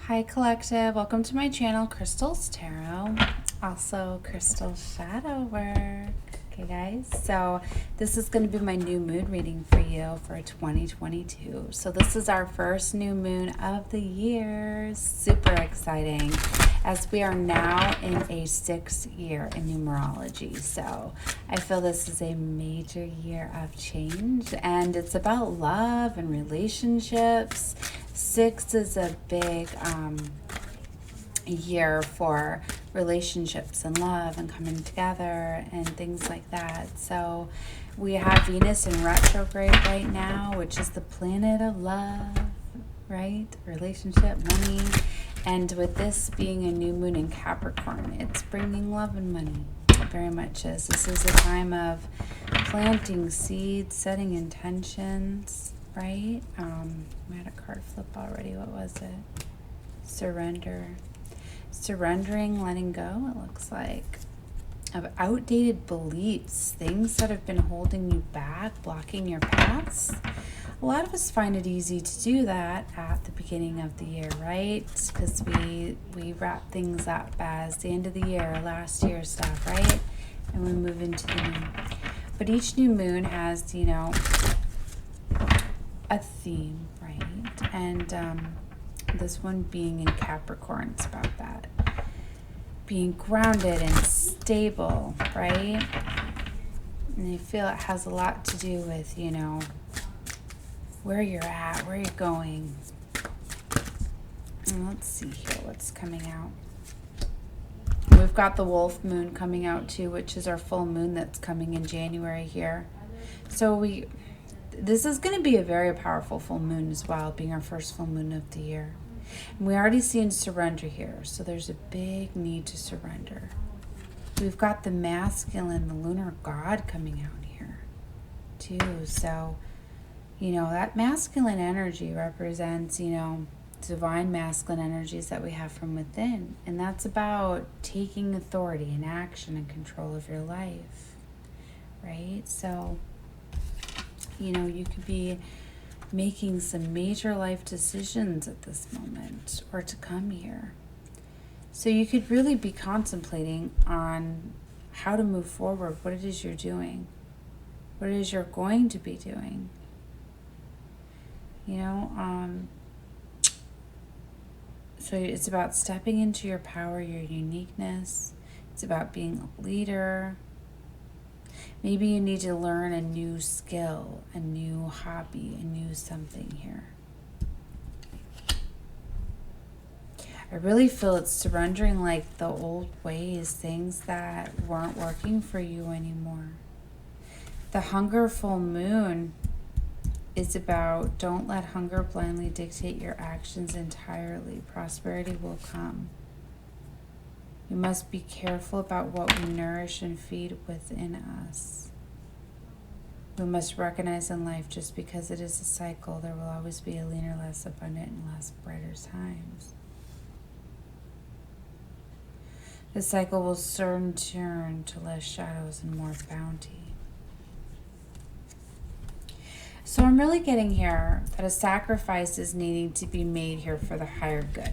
Hi Collective, welcome to my channel, Crystal's Tarot, also Crystal Shadow Work. Okay guys, so this is going to be my new moon reading for you for 2022. So this is our first new moon of the year, super exciting, as we are now in a 6th year in numerology. So I feel this is a major year of change, and it's about love and relationships. 6 is a big year for relationships and love and coming together and things like that. So we have Venus in retrograde right now, which is the planet of love, right? Relationship, money. And with this being a new moon in Capricorn, it's bringing love and money. It very much is. This is a time of planting seeds, setting intentions, right? We had a card flip already. What was it? Surrender. Surrendering, letting go, it looks like, of outdated beliefs, things that have been holding you back, blocking your paths. A lot of us find it easy to do that at the beginning of the year, right? Because we wrap things up as the end of the year, last year stuff, right? And we move into the new. But each new moon has, you know, a theme, right? And this one being in Capricorn, it's about that. Being grounded and stable, right? And you feel it has a lot to do with, you know, where you're at, where you're going. And let's see here what's coming out. We've got the wolf moon coming out too, which is our full moon that's coming in January here. So this is going to be a very powerful full moon as well, being our first full moon of the year. And we already seen surrender here, so there's a big need to surrender. We've got the masculine, the lunar god coming out here too. So, you know, that masculine energy represents, you know, divine masculine energies that we have from within. And that's about taking authority and action and control of your life, right? So, you know, you could be making some major life decisions at this moment or to come here. So you could really be contemplating on how to move forward, what it is you're doing, what it is you're going to be doing. You know, so it's about stepping into your power, your uniqueness. It's about being a leader. Maybe you need to learn a new skill, a new hobby, a new something here. I really feel it's surrendering like the old ways, things that weren't working for you anymore. The hunger full moon is about don't let hunger blindly dictate your actions entirely. Prosperity will come. We must be careful about what we nourish and feed within us. We must recognize in life, just because it is a cycle, there will always be a leaner, less abundant, and less brighter times. The cycle will soon turn to less shadows and more bounty. So I'm really getting here that a sacrifice is needing to be made here for the higher good.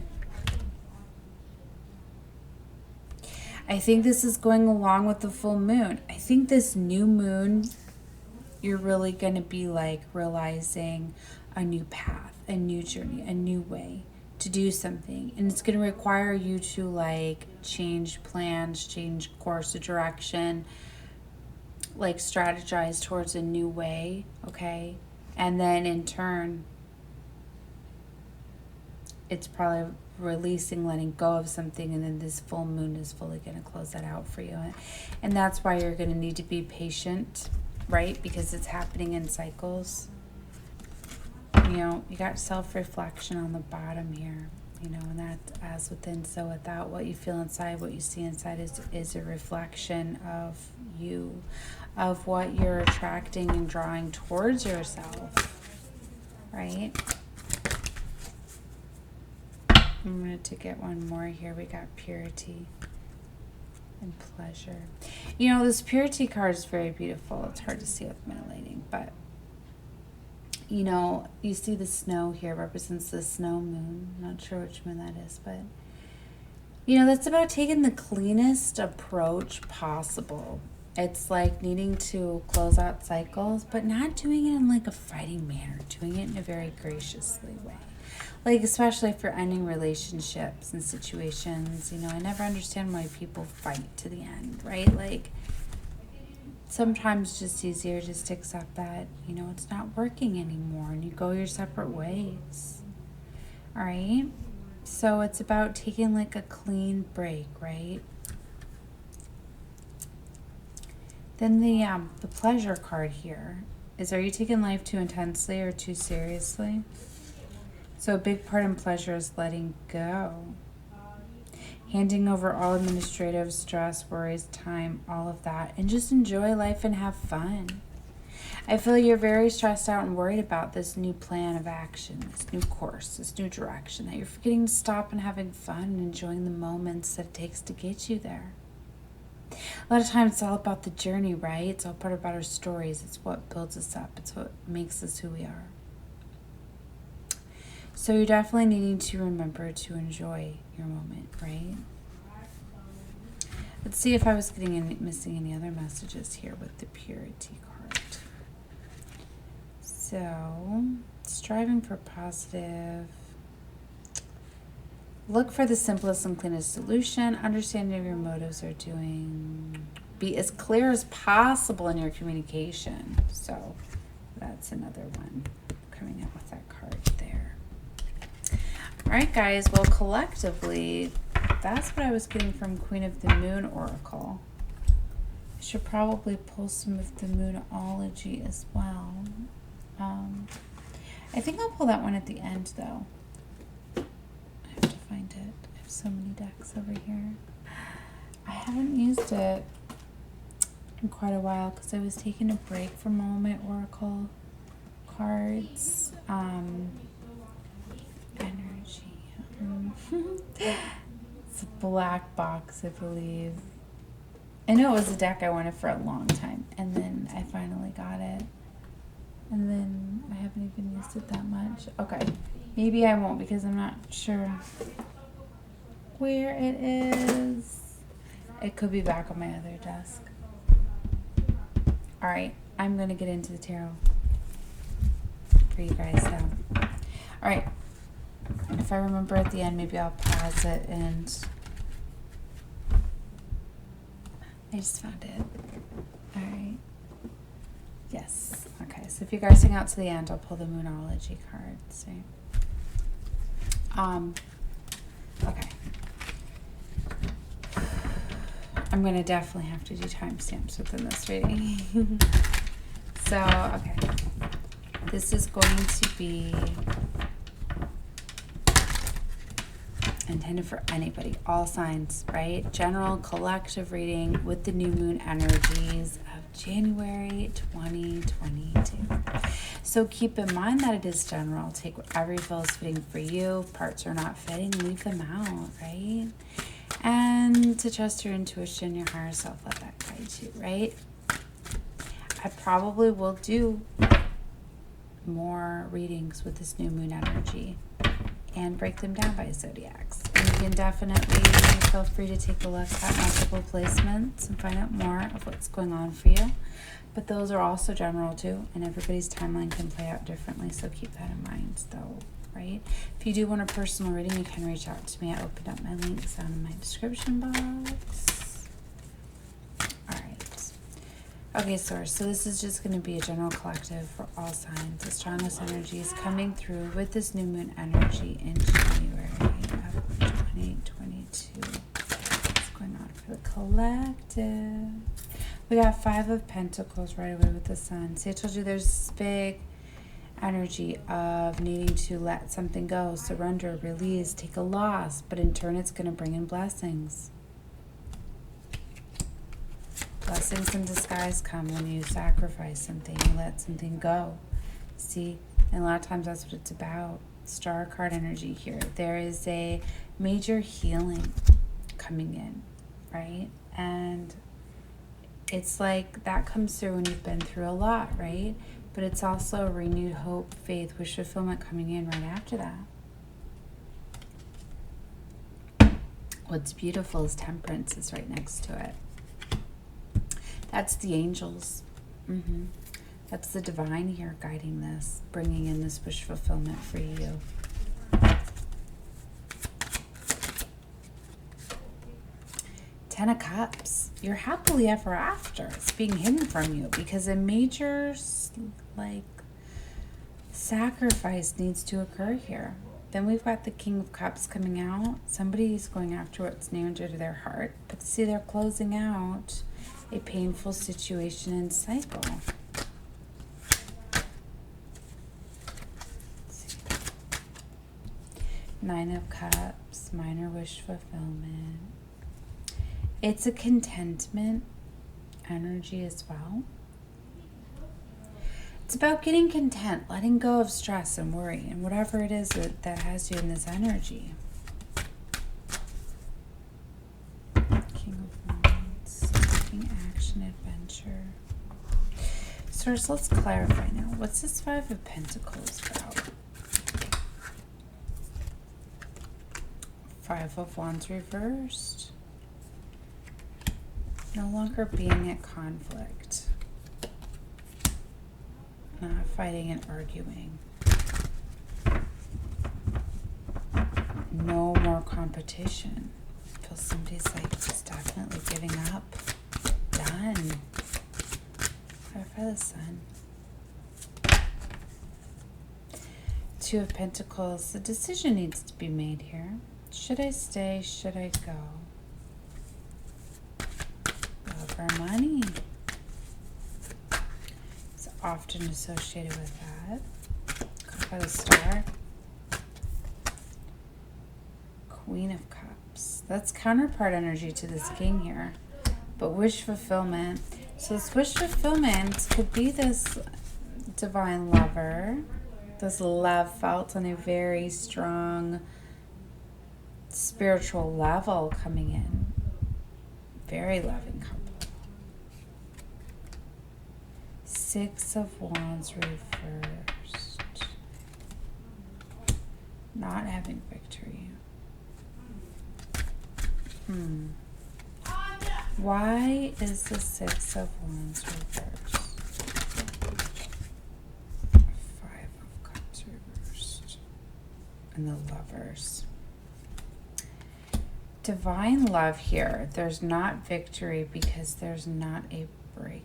I think this is going along with the full moon. I think this new moon, you're really going to be like realizing a new path, a new journey, a new way to do something. And it's going to require you to like change plans, change course of direction, like strategize towards a new way, okay? And then in turn, it's probably releasing, letting go of something, and then this full moon is fully going to close that out for you. And that's why you're going to need to be patient, right? Because it's happening in cycles. You know, you got self-reflection on the bottom here, you know, and that as within, so without. What you feel inside, what you see inside is a reflection of you, of what you're attracting and drawing towards yourself, right? I'm going to get one more here. We got purity and pleasure. You know, this purity card is very beautiful. It's hard to see with my lighting, but You know, you see the snow here represents the snow moon. Not sure which moon that is, but you know, that's about taking the cleanest approach possible. It's like needing to close out cycles, but not doing it in like a fighting manner, doing it in a very graciously way. Like, especially if you're ending relationships and situations, you know, I never understand why people fight to the end, right? Like, sometimes it's just easier just to accept that, you know, it's not working anymore and you go your separate ways. All right? So it's about taking like a clean break, right? Then the pleasure card here is, are you taking life too intensely or too seriously? So a big part in pleasure is letting go. Handing over all administrative stress, worries, time, all of that, and just enjoy life and have fun. I feel you're very stressed out and worried about this new plan of action, this new course, this new direction, that you're forgetting to stop and having fun and enjoying the moments that it takes to get you there. A lot of times it's all about the journey, right? It's all part about our stories. It's what builds us up. It's what makes us who we are. So you're definitely needing to remember to enjoy your moment, right? Let's see if I was missing any other messages here with the purity card. So, striving for positive. Look for the simplest and cleanest solution. Understanding of your motives are doing. Be as clear as possible in your communication. So, that's another one coming out with that card there. All right, guys. Well, collectively, that's what I was getting from Queen of the Moon Oracle. I should probably pull some of the Moonology as well. I think I'll pull that one at the end, though. I have to find it. I have so many decks over here. I haven't used it in quite a while because I was taking a break from all my Oracle cards. It's a black box, I believe. I know it was a deck I wanted for a long time, and then I finally got it. And then I haven't even used it that much. Okay, maybe I won't because I'm not sure where it is. It could be back on my other desk. All right, I'm going to get into the tarot for you guys now. All right. And if I remember at the end, maybe I'll pause it and I just found it. All right. Yes. Okay. So if you guys hang out to the end, I'll pull the Moonology cards. Right? Okay. I'm going to definitely have to do timestamps within this reading. So, okay. This is going to be intended for anybody, all signs, right? General collective reading with the new moon energies of January 2022. So keep in mind that it is general. Take whatever you feel is fitting for you. If parts are not fitting, leave them out, right? And to trust your intuition, your higher self, let that guide you, right? I probably will do more readings with this new moon energy and break them down by zodiacs. And you can definitely feel free to take a look at multiple placements and find out more of what's going on for you. But those are also general too, and everybody's timeline can play out differently, so keep that in mind though, right? If you do want a personal reading, you can reach out to me. I opened up my links down in my description box. All right. Okay, Source, so this is just going to be a general collective for all signs. The strongest energy is coming through with this new moon energy in January of 2022. What's going on for the collective? We got 5 of Pentacles right away with the Sun. See, I told you there's this big energy of needing to let something go, surrender, release, take a loss, but in turn it's going to bring in blessings. Blessings in disguise come when you sacrifice something, you let something go. See, and a lot of times that's what it's about. Star card energy here. There is a major healing coming in, right? And it's like that comes through when you've been through a lot, right? But it's also renewed hope, faith, wish fulfillment coming in right after that. What's beautiful is Temperance is right next to it. That's the angels. That's the divine here guiding this, bringing in this wish fulfillment for you. Ten of Cups. You're happily ever after. It's being hidden from you because a major, sacrifice needs to occur here. Then we've got the King of Cups coming out. Somebody's going after what's near and dear to their heart. But see, they're closing out a painful situation and cycle. Nine of Cups, minor wish fulfillment. It's a contentment energy as well. It's about getting content, letting go of stress and worry and whatever it is that has you in this energy. King of Wands, taking action, adventure. Source, let's clarify now. What's this Five of Pentacles about? Five of Wands reversed. No longer being at conflict. Not fighting and arguing. No more competition. I feel somebody's just definitely giving up. Done. Clarify the Sun. Two of Pentacles. The decision needs to be made here. Should I stay? Should I go? Love or money. It's often associated with that. Clarify the Star. Queen of Cups. That's counterpart energy to this King here. But wish fulfillment. So this wish fulfillment could be this divine lover. This love felt on a very strong spiritual level coming in. Very loving couple. Six of Wands reversed. Not having victory. Why is the Six of Wands reversed? Five of Cups reversed. And the Lovers. Divine love here. There's not victory because there's not a breakup.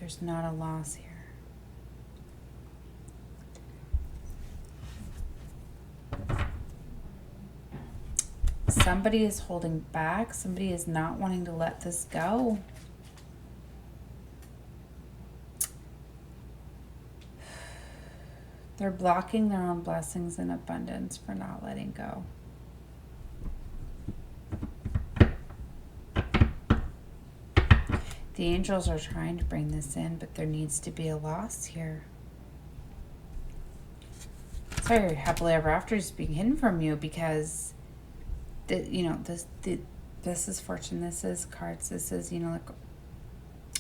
There's not a loss here. Somebody is holding back. Somebody is not wanting to let this go. They're blocking their own blessings and abundance for not letting go. The angels are trying to bring this in, but there needs to be a loss here. Sorry, happily ever after is being hidden from you because this is fortune, this is cards, this is,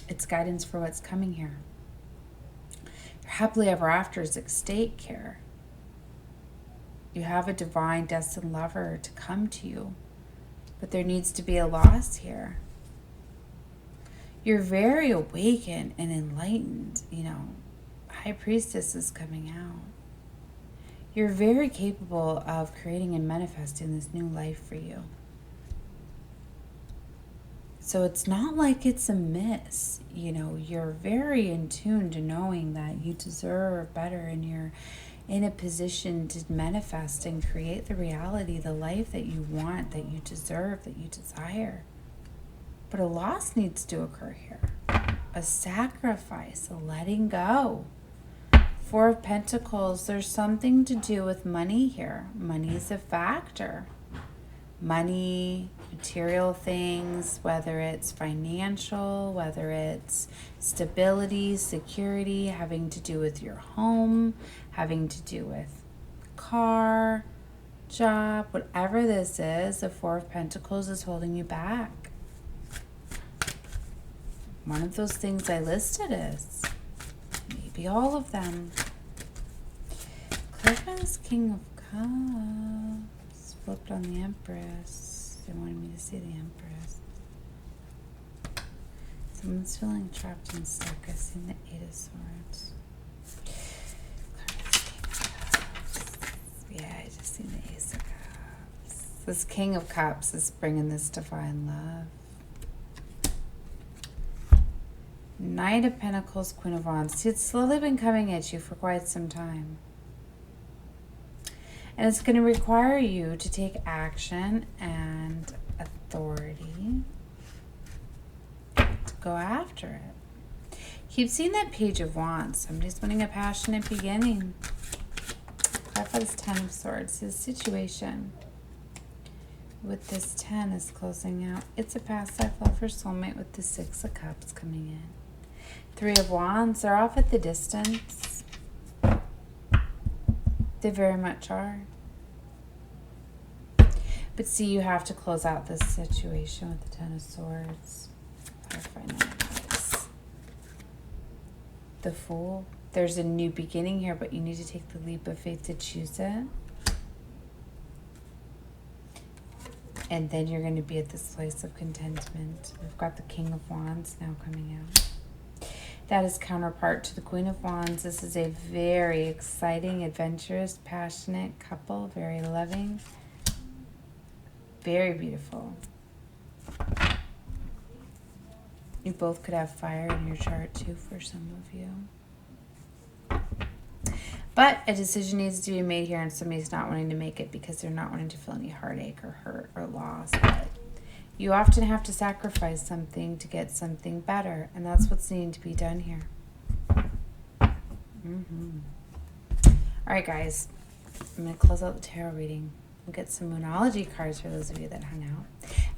it's guidance for what's coming here. Your happily ever after is at stake here. You have a divine destined lover to come to you, but there needs to be a loss here. You're very awakened and enlightened, High Priestess is coming out. You're very capable of creating and manifesting this new life for you. So it's not like it's a miss. You're very in tune to knowing that you deserve better and you're in a position to manifest and create the reality, the life that you want, that you deserve, that you desire. But a loss needs to occur here. A sacrifice, a letting go. Four of Pentacles, there's something to do with money here. Money is a factor. Money, material things, whether it's financial, whether it's stability, security, having to do with your home, having to do with car, job, whatever this is, the Four of Pentacles is holding you back. One of those things I listed is. be all of them. Clarify's King of Cups. Flipped on the Empress. They wanted me to say the Empress. Someone's feeling trapped and stuck. I've seen the Eight of Swords. Yeah, I just seen the Ace of Cups. This King of Cups is bringing this divine love. Knight of Pentacles, Queen of Wands. See, it's slowly been coming at you for quite some time. And it's going to require you to take action and authority to go after it. Keep seeing that Page of Wands. Somebody's wanting a passionate beginning. Clarify this Ten of Swords. His situation with this 10 is closing out. It's a past life lover soulmate with the Six of Cups coming in. Three of Wands. They're off at the distance. They very much are. But see, you have to close out this situation with the Ten of Swords. The Fool. There's a new beginning here, but you need to take the leap of faith to choose it. And then you're going to be at this place of contentment. We've got the King of Wands now coming out. That is counterpart to the Queen of Wands. This is a very exciting, adventurous, passionate couple. Very loving. Very beautiful. You both could have fire in your chart too for some of you. But a decision needs to be made here, and somebody's not wanting to make it because they're not wanting to feel any heartache or hurt or loss. But you often have to sacrifice something to get something better, and that's what's needing to be done here. All right, guys. I'm going to close out the tarot reading. We'll get some Moonology cards for those of you that hung out.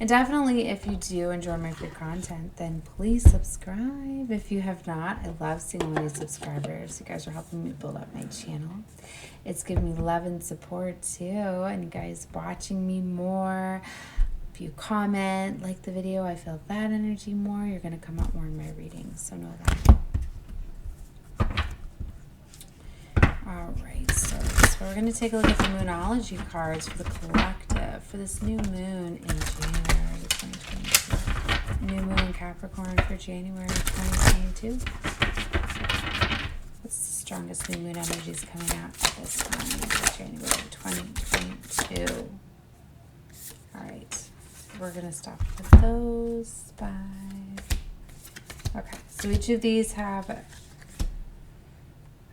And definitely, if you do enjoy my free content, then please subscribe. If you have not, I love seeing all these subscribers. You guys are helping me build up my channel. It's giving me love and support too. And you guys watching me more. If you comment, like the video, I feel that energy more. You're going to come out more in my readings. So know that. All right, so we're going to take a look at the Moonology cards for the collective for this new moon in January 2022. New moon in Capricorn for January 2022. What's the strongest new moon energies coming out at this time for January 2022? All right, we're going to stop with those 5. Okay, so each of these have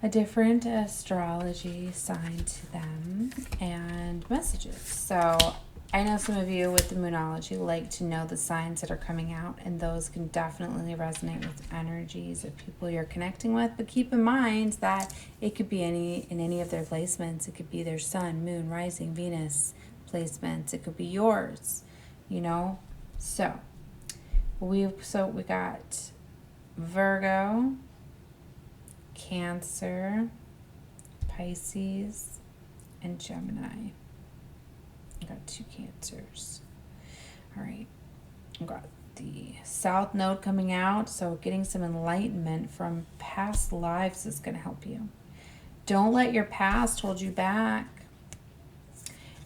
a different astrology sign to them and messages. So I know some of you with the Moonology like to know the signs that are coming out, and those can definitely resonate with energies of people you're connecting with. But keep in mind that it could be in any of their placements. It could be their sun, moon, rising, Venus placements. It could be yours, you know. So we got Virgo, Cancer, Pisces, and Gemini. I got 2 Cancers. All right. I got the South Node coming out, so getting some enlightenment from past lives is going to help you. Don't let your past hold you back.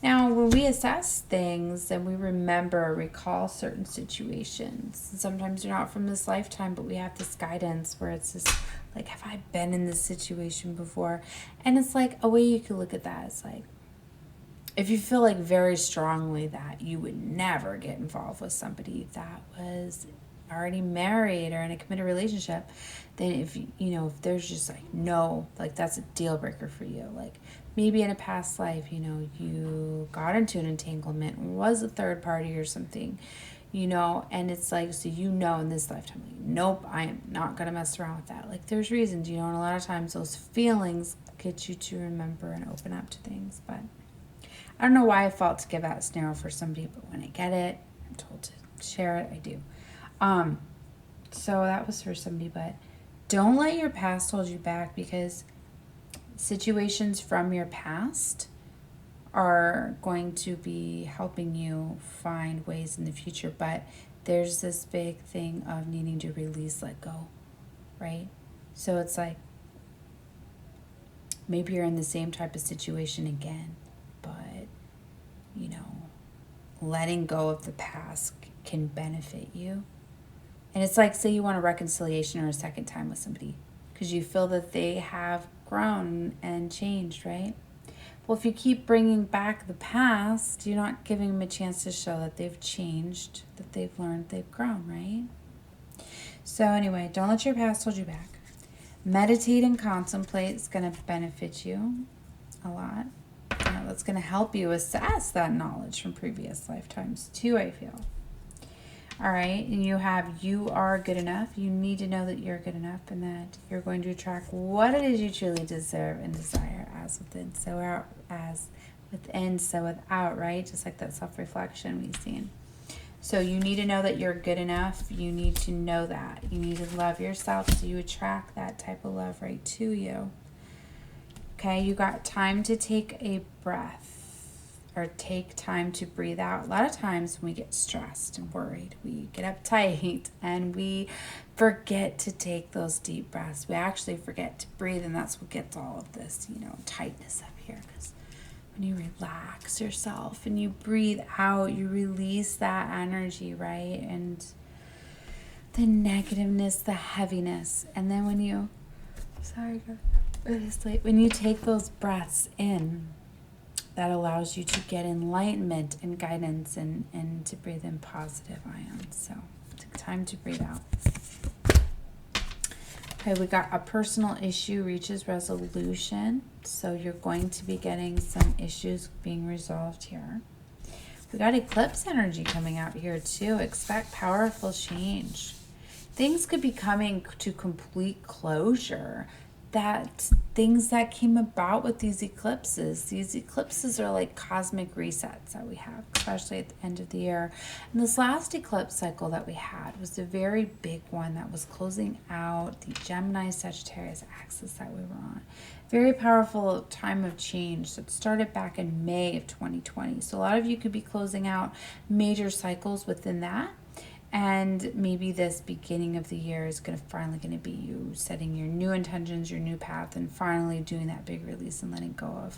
Now, when we assess things and we remember or recall certain situations, sometimes they're not from this lifetime, but we have this guidance where it's just like, have I been in this situation before? And it's like a way you could look at that is like, if you feel like very strongly that you would never get involved with somebody that was already married or in a committed relationship, then if if there's just like no, like that's a deal breaker for you. Like maybe in a past life, you got into an entanglement, was a third party or something, and it's like, so in this lifetime, like, nope, I am not gonna mess around with that. Like there's reasons, and a lot of times those feelings get you to remember and open up to things. But I don't know why I felt to give that scenario for somebody, but when I get it, I'm told to share it, I do. So that was for somebody, but don't let your past hold you back, because situations from your past are going to be helping you find ways in the future. But there's this big thing of needing to release, let go, right? So it's like Maybe you're in the same type of situation again, but, you know, letting go of the past can benefit you. And it's like, say you want a reconciliation or a second time with somebody because you feel that they have grown and changed, right? Well, if you keep bringing back the past, you're not giving them a chance to show that they've changed, that they've learned, they've grown, right? So anyway, don't let your past hold you back. Meditate and contemplate is going to benefit you a lot. That's going to help you assess that knowledge from previous lifetimes too, I feel. All right, and you are good enough. You need to know that you're good enough and that you're going to attract what it is you truly deserve and desire, as within, so out, as within, so without, right? Just like that self-reflection we've seen. So you need to know that you're good enough. You need to know that. You need to love yourself so you attract that type of love right to you. Okay, you got time to take a breath or take time to breathe out. A lot of times when we get stressed and worried, we get uptight and we forget to take those deep breaths. We actually forget to breathe, and that's what gets all of this, you know, tightness up here. Because when you relax yourself and you breathe out, you release that energy, right? And the negativeness, the heaviness. And then when you, when you take those breaths in, that allows you to get enlightenment and guidance and to breathe in positive ions. So take time to breathe out. Okay, we got a personal issue reaches resolution. So you're going to be getting some issues being resolved here. We got eclipse energy coming out here too. Expect powerful change. Things could be coming to complete closure. That things that came about with these eclipses are like cosmic resets that we have, especially at the end of the year. And this last eclipse cycle that we had was a very big one that was closing out the Gemini Sagittarius axis that we were on. Very powerful time of change that started back in May of 2020. So a lot of you could be closing out major cycles within that. And maybe this beginning of the year is finally going to be you setting your new intentions, your new path, and finally doing that big release and letting go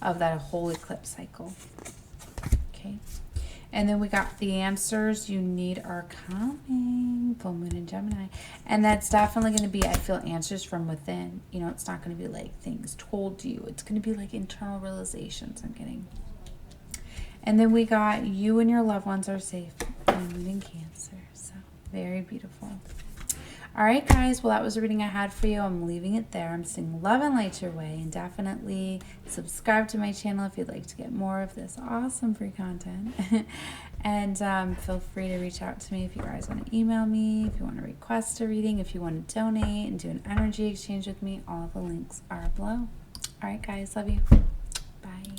of that whole eclipse cycle. Okay. And then we got the answers you need are coming. Full moon in Gemini. And that's definitely going to be, I feel, answers from within. You know, it's not going to be like things told to you. It's going to be like internal realizations I'm getting. And then we got you and your loved ones are safe. Moon in Cancer. So very beautiful. All right, guys. Well, that was a reading I had for you. I'm leaving it there. I'm sending love and light your way. And definitely subscribe to my channel if you'd like to get more of this awesome free content. And feel free to reach out to me if you guys want to email me, if you want to request a reading, if you want to donate and do an energy exchange with me. All of the links are below. All right, guys. Love you. Bye.